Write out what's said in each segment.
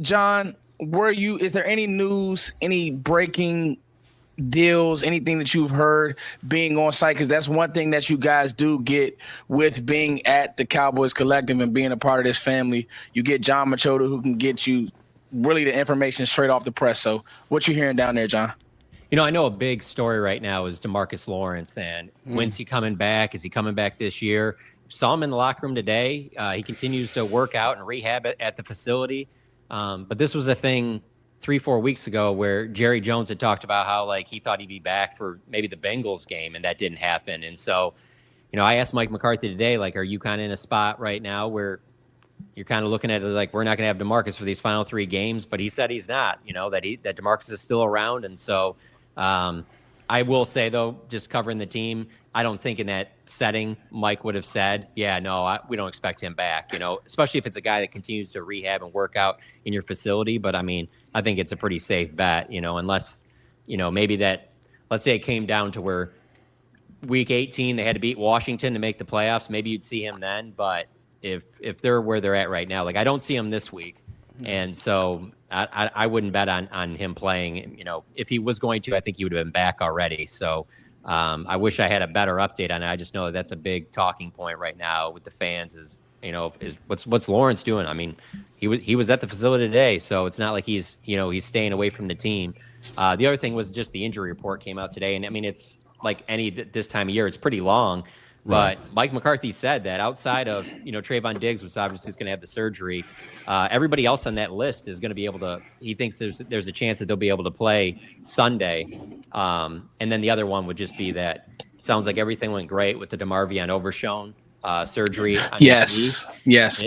John, is there any news, any breaking deals, anything that you've heard being on site? Because that's one thing that you guys do get with being at the Cowboys Collective and being a part of this family. You get John Machota, who can get you really the information straight off the press. So what you hearing down there, John? I know a big story right now is DeMarcus Lawrence, and when's he coming back? Is he coming back this year? Saw him in the locker room today. He continues to work out and rehab at the facility. But this was a thing 3-4 weeks ago where Jerry Jones had talked about how he thought he'd be back for maybe the Bengals game, and that didn't happen. And so, I asked Mike McCarthy today, are you kind of in a spot right now where you're kind of looking at it we're not going to have DeMarcus for these final 3 games? But he said he's not, that DeMarcus is still around. And so I will say, though, just covering the team, I don't think in that setting Mike would have said, yeah, no, we don't expect him back, especially if it's a guy that continues to rehab and work out in your facility. But, I think it's a pretty safe bet, unless, maybe that, let's say it came down to where week 18 they had to beat Washington to make the playoffs. Maybe you'd see him then. But if they're where they're at right now, I don't see him this week. And so I wouldn't bet on him playing. If he was going to, I think he would have been back already. So I wish I had a better update on it. I just know that's a big talking point right now with the fans is what's Lawrence doing? He was at the facility today, so it's not like he's staying away from the team. The other thing was just the injury report came out today, and it's like this time of year, it's pretty long. But Mike McCarthy said that outside of Trayvon Diggs, which obviously is going to have the surgery, everybody else on that list is going to be able to. He thinks there's a chance that they'll be able to play Sunday, and then the other one would just be that. It sounds like everything went great with the DeMarvion Overshown surgery. On yes.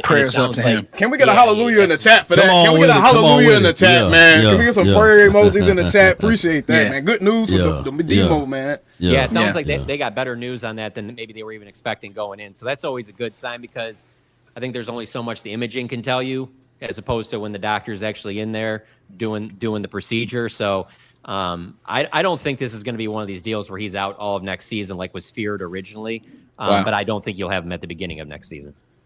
Prayers up to him. Can we get a hallelujah in the chat for that? Can we get a hallelujah in the chat, man? Can we get some prayer emojis in the chat? Appreciate that, man. Good news with the demo, man. Yeah, it sounds like they got better news on that than maybe they were even expecting going in. So that's always a good sign because I think there's only so much the imaging can tell you as opposed to when the doctor's actually in there doing the procedure. So I don't think this is going to be one of these deals where he's out all of next season like was feared originally. But I don't think you'll have him at the beginning of next season.